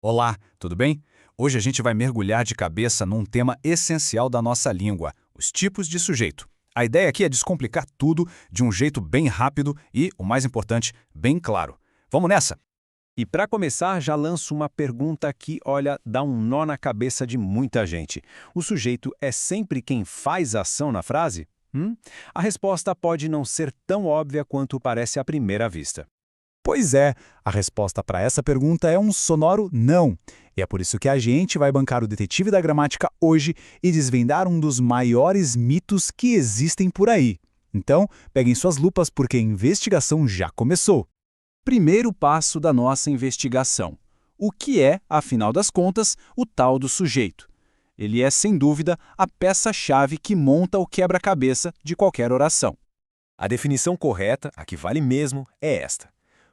Olá, tudo bem? Hoje a gente vai mergulhar de cabeça num tema essencial da nossa língua, os tipos de sujeito. A ideia aqui é descomplicar tudo de um jeito bem rápido e, o mais importante, bem claro. Vamos nessa? E para começar, já lanço uma pergunta que, olha, dá um nó na cabeça de muita gente. O sujeito é sempre quem faz a ação na frase? A resposta pode não ser tão óbvia quanto parece à primeira vista. Pois é, a resposta para essa pergunta é um sonoro não. E é por isso que a gente vai bancar o detetive da gramática hoje e desvendar um dos maiores mitos que existem por aí. Então, peguem suas lupas porque a investigação já começou. Primeiro passo da nossa investigação. O que é, afinal das contas, o tal do sujeito? Ele é, sem dúvida, a peça-chave que monta o quebra-cabeça de qualquer oração. A definição correta, a que vale mesmo, é esta.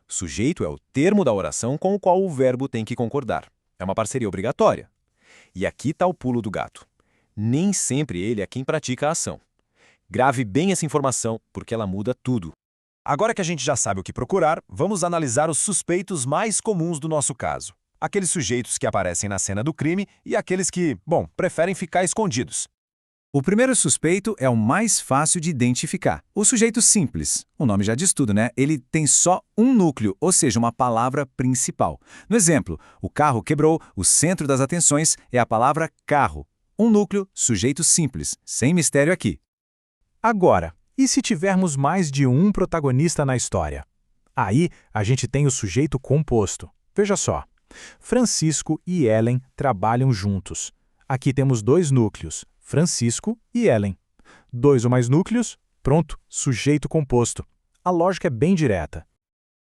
Sujeito é o termo da oração com o qual o verbo tem que concordar. É uma parceria obrigatória. E aqui está o pulo do gato. Nem sempre ele é quem pratica a ação. Grave bem essa informação, porque ela muda tudo. Agora que a gente já sabe o que procurar, vamos analisar os suspeitos mais comuns do nosso caso. Aqueles sujeitos que aparecem na cena do crime e aqueles que, bom, preferem ficar escondidos. O primeiro suspeito é o mais fácil de identificar. O sujeito simples. O nome já diz tudo, né? Ele tem só um núcleo, ou seja, uma palavra principal. No exemplo, o carro quebrou, o centro das atenções é a palavra carro. Um núcleo, sujeito simples, sem mistério aqui. Agora, e se tivermos mais de um protagonista na história? Aí, a gente tem o sujeito composto. Veja só. Francisco e Ellen trabalham juntos. Aqui temos dois núcleos, Francisco e Ellen. Dois ou mais núcleos, pronto, sujeito composto. A lógica é bem direta.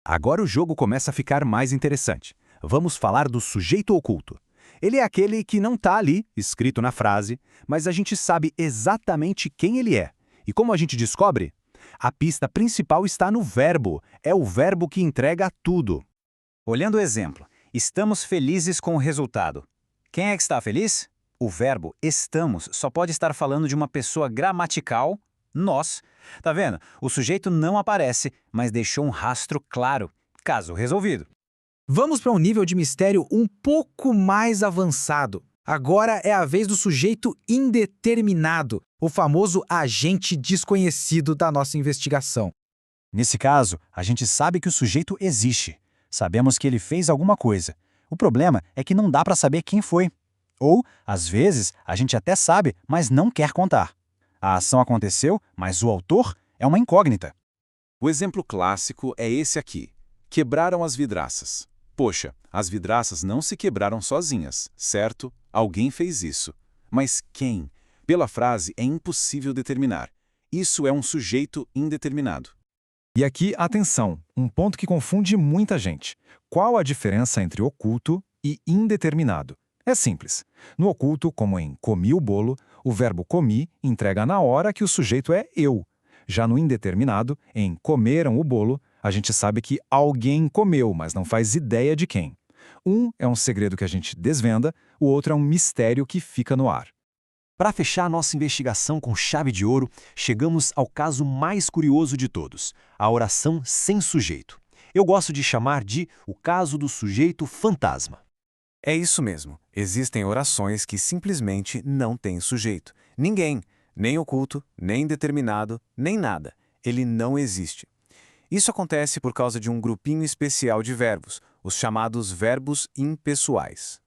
Agora o jogo começa a ficar mais interessante. Vamos falar do sujeito oculto. Ele é aquele que não está ali, escrito na frase, mas a gente sabe exatamente quem ele é. E como a gente descobre? A pista principal está no verbo. É o verbo que entrega tudo. Olhando o exemplo, estamos felizes com o resultado. Quem é que está feliz? O verbo estamos só pode estar falando de uma pessoa gramatical, nós. Tá vendo? O sujeito não aparece, mas deixou um rastro claro. Caso resolvido. Vamos para um nível de mistério um pouco mais avançado. Agora é a vez do sujeito indeterminado, o famoso agente desconhecido da nossa investigação. Nesse caso, a gente sabe que o sujeito existe. Sabemos que ele fez alguma coisa. O problema é que não dá para saber quem foi. Ou, às vezes, a gente até sabe, mas não quer contar. A ação aconteceu, mas o autor é uma incógnita. O exemplo clássico é esse aqui. Quebraram as vidraças. Poxa, as vidraças não se quebraram sozinhas, certo? Alguém fez isso. Mas quem? Pela frase é impossível determinar. Isso é um sujeito indeterminado. E aqui, atenção, um ponto que confunde muita gente. Qual a diferença entre oculto e indeterminado? É simples. No oculto, como em comi o bolo, o verbo comi entrega na hora que o sujeito é eu. Já no indeterminado, em comeram o bolo, a gente sabe que alguém comeu, mas não faz ideia de quem. Um é um segredo que a gente desvenda, o outro é um mistério que fica no ar. Para fechar nossa investigação com chave de ouro, chegamos ao caso mais curioso de todos, a oração sem sujeito. Eu gosto de chamar de o caso do sujeito fantasma. É isso mesmo. Existem orações que simplesmente não têm sujeito. Ninguém, nem oculto, nem determinado, nem nada. Ele não existe. Isso acontece por causa de um grupinho especial de verbos, os chamados verbos impessoais.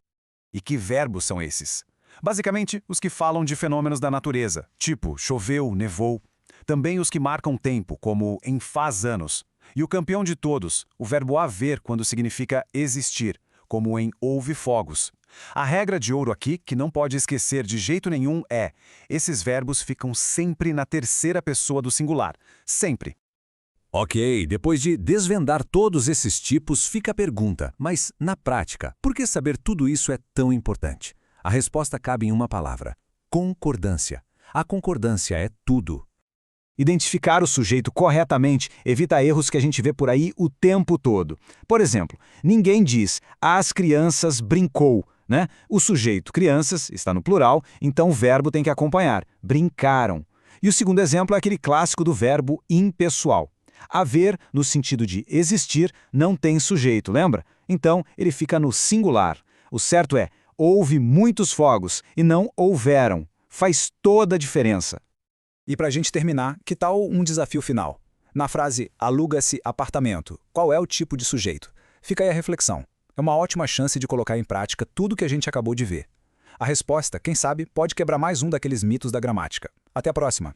E que verbos são esses? Basicamente, os que falam de fenômenos da natureza, tipo choveu, nevou. Também os que marcam tempo, como em faz anos. E o campeão de todos, o verbo haver, quando significa existir, como em houve fogos. A regra de ouro aqui, que não pode esquecer de jeito nenhum, é: esses verbos ficam sempre na terceira pessoa do singular. Sempre. Ok, depois de desvendar todos esses tipos, fica a pergunta, mas na prática, por que saber tudo isso é tão importante? A resposta cabe em uma palavra: concordância. A concordância é tudo. Identificar o sujeito corretamente evita erros que a gente vê por aí o tempo todo. Por exemplo, ninguém diz as crianças brincou, né? O sujeito crianças está no plural, então o verbo tem que acompanhar. Brincaram. E o segundo exemplo é aquele clássico do verbo impessoal. Haver, no sentido de existir, não tem sujeito, lembra? Então, ele fica no singular. O certo é, houve muitos fogos e não houveram. Faz toda a diferença. E para a gente terminar, que tal um desafio final? Na frase aluga-se apartamento, qual é o tipo de sujeito? Fica aí a reflexão. É uma ótima chance de colocar em prática tudo que a gente acabou de ver. A resposta, quem sabe, pode quebrar mais um daqueles mitos da gramática. Até a próxima!